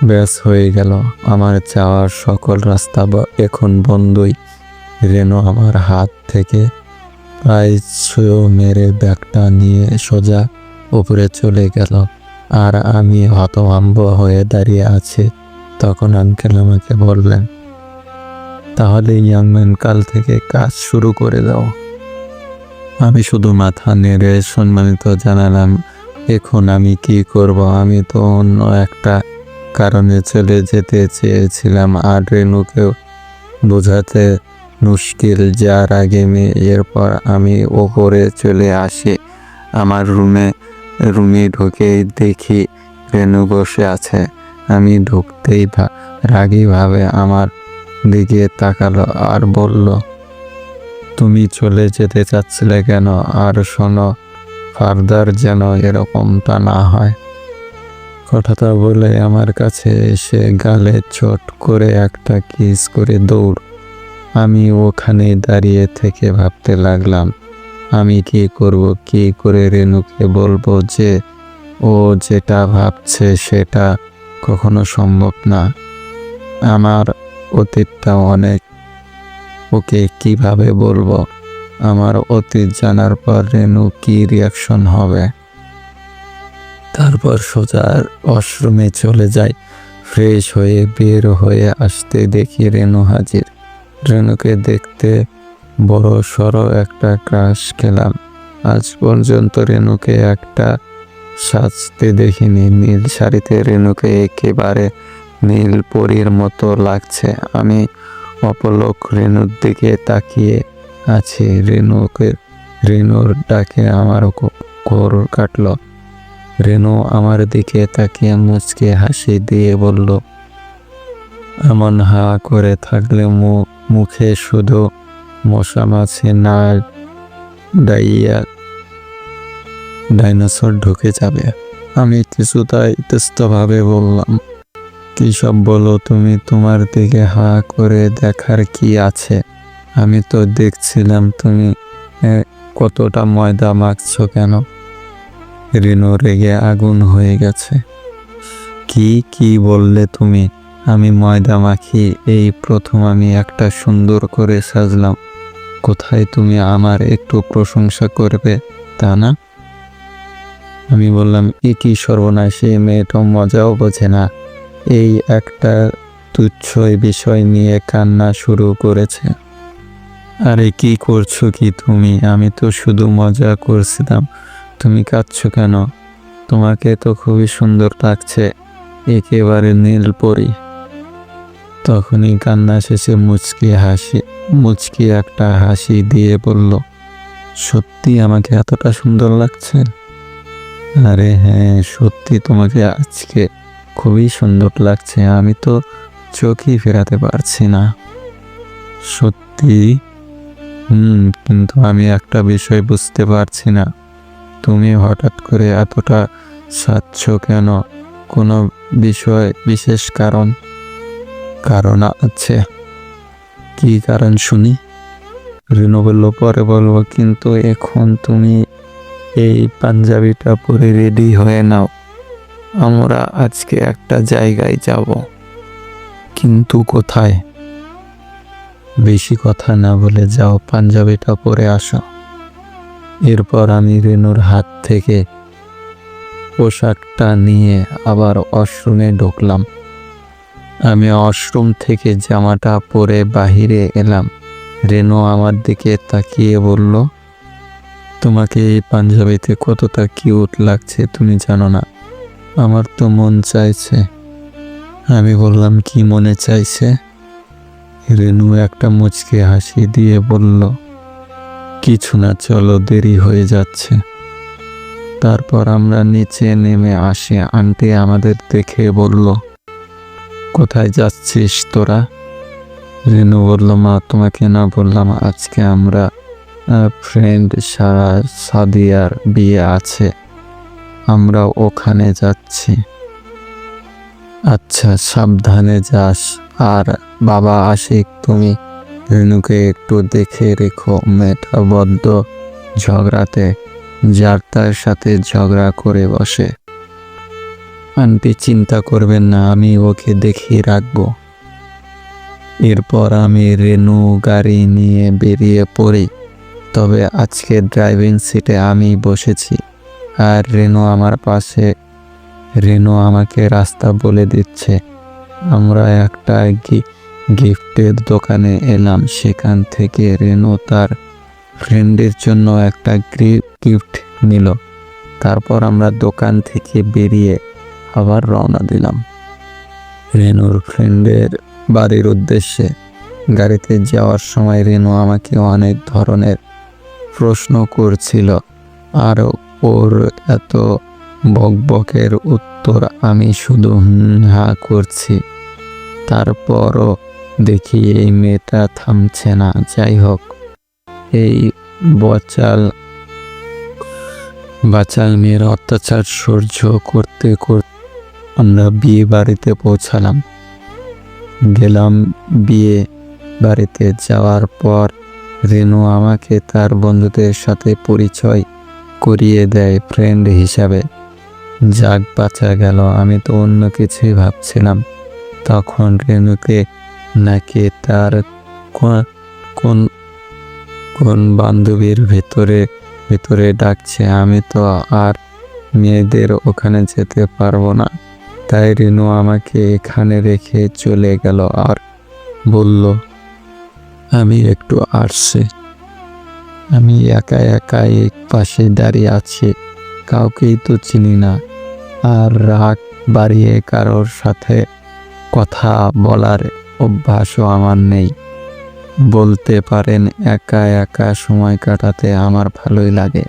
ব্যাস হয়ে গেল। আমার যাওয়ার সকল রাস্তা এখন বন্ধই। রেনু আমার হাত থেকে প্রায় ছোঁ মেরে ব্যাগটা নিয়ে সোজা উপরে চলে গেল, আর আমি হতভম্ব হয়ে দাঁড়িয়ে আছি। তখন আঙ্কেল আমাকে বললেন, তাহলে ইয়াংম্যান কাল থেকে কাজ শুরু করে দাও। আমি শুধু মাথা নেড়ে সম্মানিত জানালাম, এখন আমি কি করব? আমি তো অন্য একটা কারণে চলে যেতে চেয়েছিলাম, আর রেনুকেও বোঝাতে মুশকিল। যার আগে এরপর আমি ওপরে চলে আসি। আমার রুমে ঢুকেই দেখি রেনু বসে আছে। আমি ঢুকতেই রাগীভাবে আমার দিকে তাকালো আর বলল, তুমি চলে যেতে চাচ্ছিলে কেন? আর শোনো, ফার্দার যেন এরকমটা না হয়। কথাটা বলে আমার কাছে এসে গালে চট করে একটা কিস করে দৌড়। আমি ওখানে দাঁড়িয়ে থেকে ভাবতে লাগলাম, আমি কি করব? কি করে রেনুকে বলবো যে ও যেটা ভাবছে সেটা কখনো সম্ভব না। আমার অতীতটা অনেক, ওকে কিভাবে বলবো? আমার অতীত জানার পর রেনু কি রিয়াকশন হবে? তারপর সোজা ওয়াশরুমে চলে যাই। ফ্রেশ হয়ে বের হয়ে আসতে দেখি রেনু হাজির। রেনুকে দেখতে বড় সড়ো একটা ক্রাশ খেলাম। আজ পর্যন্ত রেনুকে একটা সাজতে দেখিনি। নীল শাড়িতে রেনুকে একেবারে নীল পরীর মতো লাগছে। আমি অপলক রেনুর দিকে তাকিয়ে আছি। রেনুর ডাকে আমার ঘোর কাটল। রেনু আমার দিকে তাকিয়ে মুচকে হাসি দিয়ে বলল, এমন হা করে থাকলে মুখে শুধু মশা মাছি না ডাইনোসর ঢুকে যাবে। আমি কিছুটা ইতস্তভাবে বললাম, কি সব বলো তুমি? তোমার দিকে হা করে দেখার কি আছে? আমি তো দেখছিলাম তুমি কতটা ময়দা মাখছো কেন। রেনু রেগে আগুন হয়ে গেছে। কি বললে তুমি? আমি ময়দা মাখি? এই প্রথম আমি একটা সুন্দর করে সাজলাম। কোথায় তুমি আমার একটু প্রশংসা করবে, তা না? আমি বললাম, কি সর্বনাশ, এই মেয়েটা মজাও বোঝে না। এই একটা তুচ্ছ বিষয় নিয়ে কান্না শুরু করেছে। আরে কি করছো কি তুমি? আমি তো শুধু মজা করছিলাম। তুমি কাঁদছো কেন? তোমাকে তো খুবই সুন্দর লাগছে, একেবারে নীল পরি। তখনই কান্না শেষে মুচকি একটা হাসি দিয়ে বলল, সত্যি আমাকে এতটা সুন্দর লাগছে? আরে হ্যাঁ, সত্যি তোমাকে আজকে খুবই সুন্দর লাগছে। আমি তো চোখই ফেরাতে পারছি না। সত্যি? কিন্তু আমি একটা বিষয় বুঝতে পারছি না। তুমি হঠাৎ করে এতটা সাজছ কেন? কোনো বিশেষ কারণ আছে? কি কারণ শুনি? রেনু বলল, পরে বলবো, কিন্তু এখন তুমি এই পাঞ্জাবিটা পরে রেডি হয়ে নাও। আমরা আজকে একটা জায়গায় যাব। কিন্তু কোথায়? বেশি কথা না বলে যাও, পাঞ্জাবিটা পরে আসো। এরপর আমি রেনুর হাত থেকে পোশাকটা নিয়ে আবার ওয়াশরুমে ঢুকলাম। আমি ওয়াশরুম থেকে জামাটা পরে বাহিরে এলাম। রেনু আমার দিকে তাকিয়ে বলল, তোমাকে এই পাঞ্জাবিতে কতটা কিউট লাগছে তুমি জানো না? আমার তো মন চাইছে। আমি বললাম, কি মনে চাইছে? রেনু একটা মুচকি হাসি দিয়ে বলল, কিছু না, চলো, দেরি হয়ে যাচ্ছে। তারপর আমরা নিচে নেমে আসি। আন্টি আমাদের দেখে বলল, কোথায় যাচ্ছিস তোরা? রেনু বলল, মা তোমাকে না বললাম আজকে আমরা ফ্রেন্ড সাদিয়ার বিয়ে আছে, আমরা ওখানে যাচ্ছি। আচ্ছা, সাবধানে যাস। আর বাবা আশিক, তুমি রেনুকে একটু দেখে রেখো। মেয়েটা বড্ড ঝগড়াতে, যার তার সাথে ঝগড়া করে বসে। আন্টি চিন্তা করবেন না, আমি ওকে দেখিয়ে রাখবো। এরপর আমি রেনু গাড়ি নিয়ে বেরিয়ে পড়ি। তবে আজকে ড্রাইভিং সিটে আমি বসেছি আর রেনু আমার পাশে। রেনু আমাকে রাস্তা বলে দিচ্ছে। আমরা একটা গিফটের দোকানে এলাম। সেখান থেকে রেনু তার ফ্রেন্ডের জন্য একটা গিফট নিল। তারপর আমরা দোকান থেকে বেরিয়ে আবার রওনা দিলাম রেনুর ফ্রেন্ডের বাড়ির উদ্দেশ্যে। গাড়িতে যাওয়ার সময় রেনু আমাকে অনেক ধরনের প্রশ্ন করছিল, আর ওর এত বকবকের উত্তর আমি শুধু হা করছি। তারপরও দেখি এই মেয়েটা থামছে না। যাই হোক, এই বাচাল মেয়ের অত্যাচার সহ্য করতে করতে আমরা বিয়ে বাড়িতে পৌঁছালাম। বিয়ে বাড়িতে যাওয়ার পর রেনু আমাকে তার বন্ধুদের সাথে পরিচয় করিয়ে দেয় ফ্রেন্ড হিসাবে। যাক, বাঁচা গেল। আমি তো অন্য কিছুই ভাবছিলাম। তখন রেনুকে নাকি তার কোন কোন বান্ধবীর ভেতরে ডাকছে। আমি তো আর মেয়েদের ওখানে যেতে পারবো না, তাই রেনু আমাকে এখানে রেখে চলে গেল আর বলল, আমি একটু আসছি। আমি একা একা এক পাশে দাঁড়িয়ে আছি, কাউকেই তো চিনি না। আর রাগ বাড়িয়ে কারোর সাথে কথা বলার অভ্যাসও আমার নেই। বলতে পারেন একা একা সময় কাটাতে আমার ভালোই লাগে।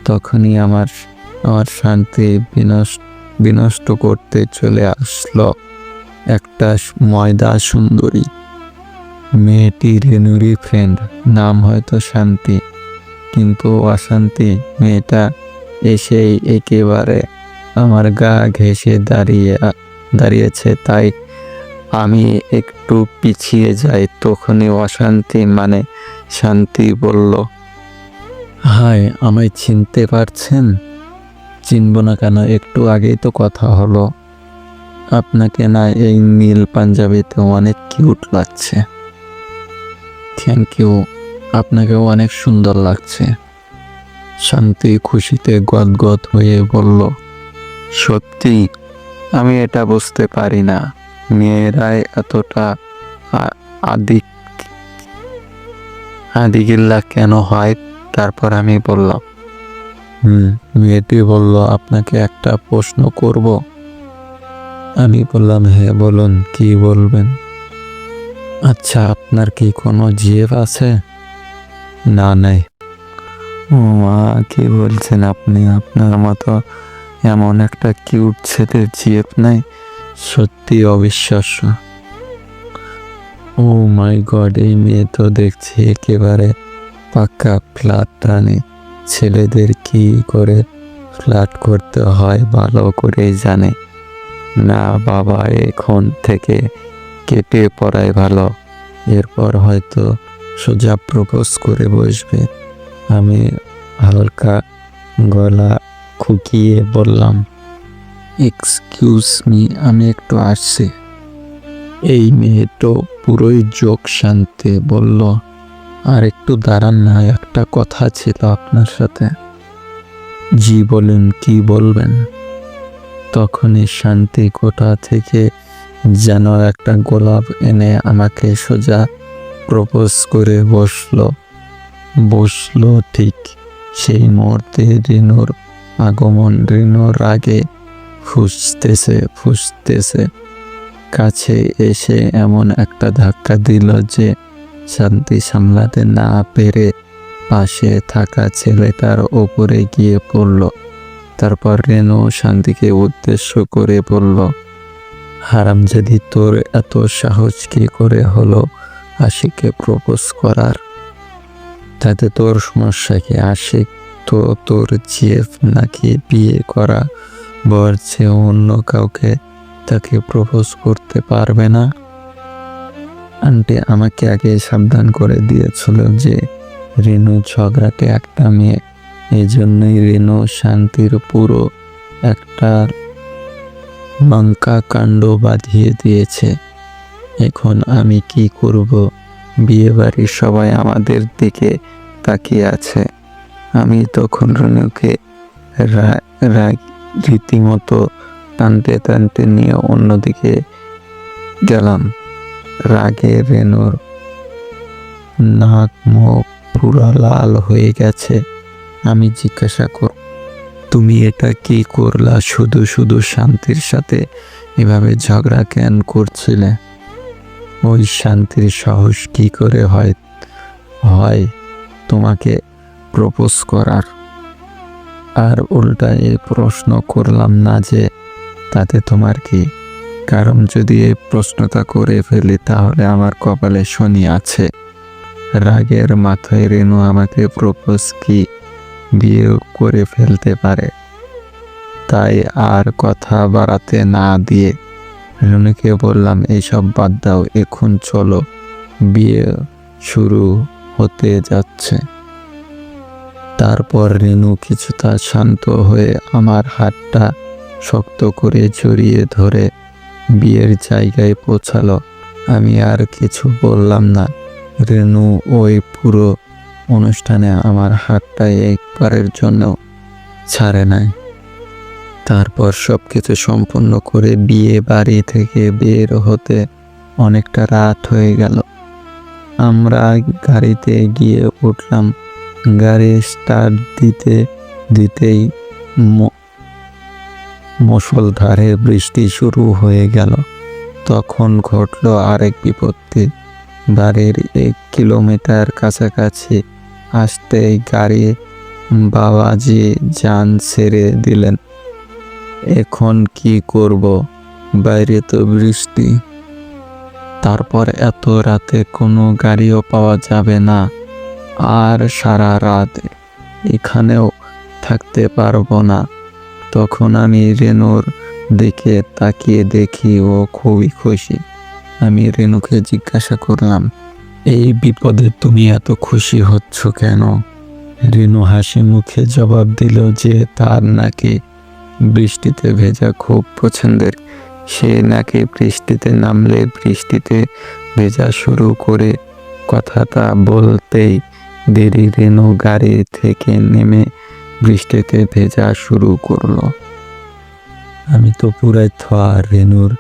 তখনই আমার শান্তি বিনষ্ট করতে চলে আসলো একটা ময়দা সুন্দরী। মেয়েটি রেনুরই ফ্রেন্ড, নাম হয়তো শান্তি, কিন্তু মেয়েটা এসেই একেবারে আমার গা ঘেঁষে দাঁড়িয়েছে। তাই আমি একটু পিছিয়ে যাই। তখনই শান্তি বলল, হাই, আমায় চিনতে পারছেন? চিনব না কেন, একটু আগেই তো কথা হলো। আপনাকে না এই নীল পাঞ্জাবিতে অনেক কিউট লাগছে। থ্যাংক ইউ, আপনাকেও অনেক সুন্দর লাগছে। শান্তি খুশিতে গদগদ হয়ে বলল, সত্যি? আমি এটা বুঝতে পারি না, মেয়েরাই এতটা আদিগিল্লা কেন হয়? তারপর আমি বললাম, মেয়েটি বলল, আপনাকে একটা প্রশ্ন করব? আমি বললাম, হ্যাঁ বলুন, কি বলবেন? আচ্ছা, আপনার কি কোনো জিএফ আছে? না, নাই। ও মা, কি বলছেন আপনি? আপনার মতো এমন একটা কিউট ছেলের জিএফ নাই? সত্যি অবিশ্বাস্য। ও মাই গড, এই মেয়ে তো দেখছি একেবারে পাক্কা ফ্ল্যাট রানী। ছেলেদের কি করে ফ্ল্যাট করতে হয় ভালো করেই জানে। না বাবা, এখন থেকে কেটে পড়াই ভালো। এরপর হয়তো সোজা প্রপোজ করে বসবে। আমি হালকা গলা খুকিয়ে বললাম, এক্সকিউজ মি, আমি একটু আসছি। এই মেয়ে তো পুরোই যোগ। শান্তি বলল, আর একটু দাঁড়ান না, একটা কথা ছিল আপনার সাথে। জি বলেন, কি বলবেন? তখনই শান্তি কোথা থেকে যেন একটা গোলাপ এনে আমাকে সোজা প্রপোজ করে বসলো ঠিক সেই মুহূর্তে রেনুর আগমন। রেনুর আগে ফুসতেছে কাছে এসে এমন একটা ধাক্কা দিল যে শান্তি সামলাতে না পেরে পাশে থাকা ছেলেটার ওপরে গিয়ে পড়ল। তারপর রেনু শান্তিকে উদ্দেশ্য করে বলল, হারামজাদি, তোর এত সাহস কি করে হলো আশিককে প্রপোজ করার? তাতে তোর সমস্যা কি? আশিক তো তোর জিএফ, নাকি বিয়ে করা বর চেয়ে অন্য কাউকে তাকে প্রপোজ করতে পারবে না? আন্টি আমাকে আগে সাবধান করে দিয়েছিল যে রেনু ঝগড়াটে একটা মেয়ে। এই জন্যই রেনু শান্তির পুরো একটা লঙ্কা কাণ্ড বাঁধিয়ে দিয়েছে। এখন আমি কি করব? বিয়ে বাড়ির সবাই আমাদের দিকে তাকিয়ে আছে। আমি তখন রেনুকে রীতিমতো টানতে টানতে নিয়ে অন্যদিকে গেলাম। রাগে রেনুর নাক মুখ পুরা লাল হয়ে গেছে। আমি জিজ্ঞাসা কর, তুমি এটা কি করলা? শুধু শুধু শান্তির সাথে এভাবে ঝগড়া কেন করছিলে? ওই শান্তির সাহস কি করে হয় তোমাকে প্রপোজ করার? আর উল্টা এই প্রশ্ন করলাম না যে তাতে তোমার কি? কারণ যদি এই প্রশ্নটা করে ফেলি তাহলে আমার কপালে শনি আছে। রাগের মাথায় রেনু আমাকে প্রপোজ কি বিয়ে করে ফেলতে পারে। তাই আর কথা বাড়াতে না দিয়ে রেনুকে বললাম, এইসব বাদ দাও, এখন চলো, বিয়ে শুরু হতে যাচ্ছে। তারপর রেনু কিছুটা শান্ত হয়ে আমার হাতটা শক্ত করে জড়িয়ে ধরে বিয়ের জায়গায় পৌঁছালো। আমি আর কিছু বললাম না। রেনু ওই পুরো অনুষ্ঠানে আমার হাতটা একবারের জন্য ছাড়ে নাই। তারপর সবকিছু সম্পন্ন করে বিয়ে বাড়ি থেকে বের হতে অনেকটা রাত হয়ে গেল। আমরা গাড়িতে গিয়ে উঠলাম। গাড়ি স্টার্ট দিতেই মুষলধারে বৃষ্টি শুরু হয়ে গেল। তখন ঘটল আরেক বিপত্তি। বাড়ির 1 কিলোমিটার কাছাকাছি আসতেই গাড়ি বাবাজি যান ছেড়ে দিলেন। এখন কি করব? বাইরে তো বৃষ্টি। তারপর এত রাতে কোনো গাড়িও পাওয়া যাবে না, আর সারা রাত এখানেও থাকতে পারবো না। তখন আমি রেনুর দিকে তাকিয়ে দেখি ও খুবই খুশি। আমি রেনুকে জিজ্ঞাসা করলাম, এই বিপদে তুমি এত খুশি হচ্ছ কেন? রেনু হাসি মুখে জবাব দিল যে তার নাকি বৃষ্টিতে ভেজা খুব পছন্দের। সে নাকি বৃষ্টিতে নামলে বৃষ্টিতে ভেজা শুরু করে। কথাটা বলতেই দেরি রেনু গাড়ি থেকে নেমে বৃষ্টিতে ভেজা শুরু করলো। আমি তো পুরাই থোয়া। রেনুর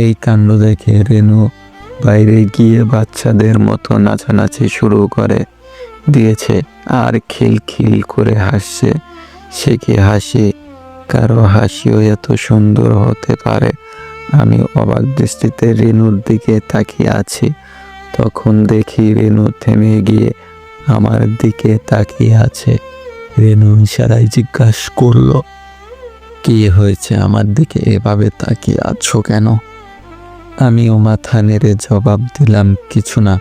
এই কাণ্ড দেখে রেনু বাইরে গিয়ে বাচ্চাদের মতো নাচানাচি শুরু করে দিয়েছে আর খিলখিল করে হাসছে। সে কি হাসি? কারো হাসিও এত সুন্দর হতে পারে? আমি অবাক দৃষ্টিতে রেনুর দিকে তাকিয়ে আছি। তখন দেখি রেনু থেমে গিয়ে আমার দিকে তাকিয়ে আছে। রেনু ইশারায় জিজ্ঞাসা করলো, কি হয়েছে? আমার দিকে এভাবে তাকিয়ে আছো কেন? আমিও মাথা নেড়ে জবাব দিলাম, কিছু না।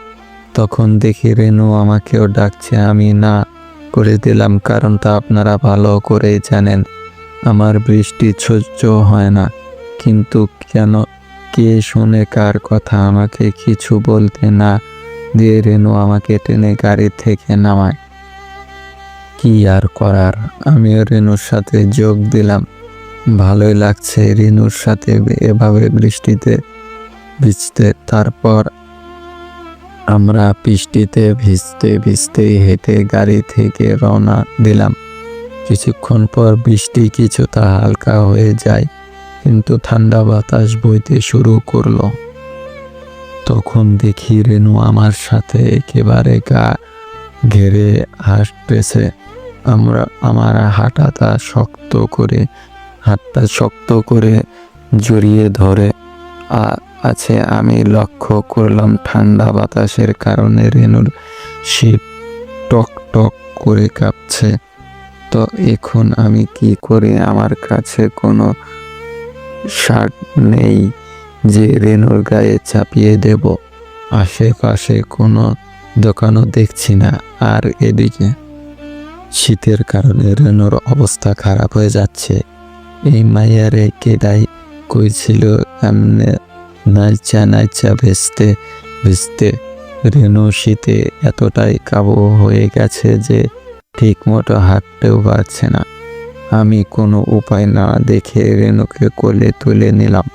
তখন দেখি রেনু আমাকেও ডাকছে। আমি না করে দিলাম, কারণটা আপনারা ভালো করেই জানেন। আমার বৃষ্টি সহ্য হয় না। কিন্তু কেন? কে শুনে কার কথা? আমাকে কিছু বলতে না দিয়ে রেনু আমাকে টেনে গাড়ি থেকে নামায়। কি আর করার, আমিও রেনুর সাথে যোগ দিলাম। ভালোই লাগছে রেনুর সাথে এভাবে বৃষ্টিতে ভিজতে। তারপর আমরা বৃষ্টিতে ভিজতে ভিজতেই হেঁটে গাড়ি থেকে রওনা দিলাম। কিছুক্ষণ পর বৃষ্টি কিছুটা হালকা হয়ে যায়, কিন্তু ঠান্ডা বাতাস বইতে শুরু করলো। তখন দেখি রেনু আমার সাথে একেবারে গা ঘেরে হাঁটতেছে। আমার হাতটা শক্ত করে জড়িয়ে ধরে আছে। আমি লক্ষ্য করলাম ঠান্ডা বাতাসের কারণে রেনুর শীত টক টক করে কাঁপছে। তো এখন আমি কি করি? আমার কাছে কোনো শার্ট নেই যে রেনুর গায়ে চাপিয়ে দেব। আশেপাশে কোনো দোকানও দেখছি না। আর এদিকে শীতের কারণে রেনুর অবস্থা খারাপ হয়ে যাচ্ছে। এই মাইয়ারে কেডাই কইছিল এমনে নাইচা নাইচা ভেস্তে। রেনু শীতে এতটাই কাবু হয়ে গেছে যে ঠিক মতো হাঁটতেও পারছে না। আমি কোনো উপায় না দেখে রেনুকে কোলে তুলে নিলাম।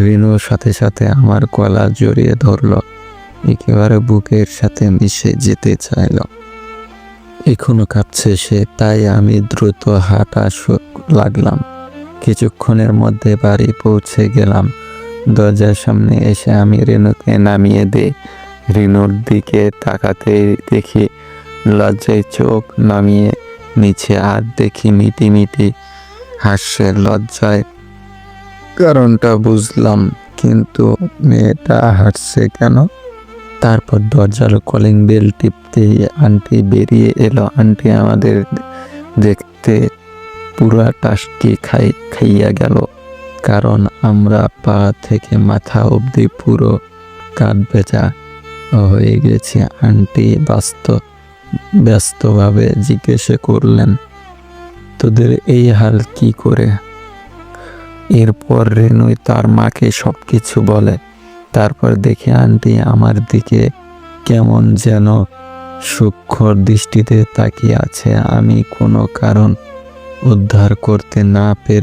রেনুর সাথে সাথে আমার গলা জড়িয়ে ধরল, একেবারে বুকের সাথে মিশে যেতে চাইল। এখনো কাঁপছে সে, তাই আমি দ্রুত হাঁটা লাগলাম। কিছুক্ষণের মধ্যে বাড়ি পৌঁছে গেলাম। দরজার সামনে এসে আমি রেনুকে নামিয়ে দিই। রেনুর দিকে তাকাতেই দেখি লজ্জায় চোখ নামিয়ে নিচে, আর দেখি মিটি মিটি হাসছে। লজ্জায় কারণটা বুঝলাম, কিন্তু মেয়েটা হাসছে কেন? তারপর দরজার কলিং বেল টিপতেই আন্টি বেরিয়ে এলো। আন্টি আমাদের দেখতে পুরা টাসকি খাইয়া গেল, কারণ আমরা পা থেকে মাথা অবধি পুরো কাঠ ভেজা হয়ে গেছি। আন্টি ব্যস্তভাবে জিজ্ঞেস করলেন, তোদের এই হাল কি করে? এরপর রেনুই তার মাকে সবকিছু বলে। তারপর দেখি আন্টি আমার দিকে কেমন যেন সূক্ষ্ম দৃষ্টিতে তাকিয়ে আছে। আমি কোনো কারণ উদ্ধার করতে না পেরে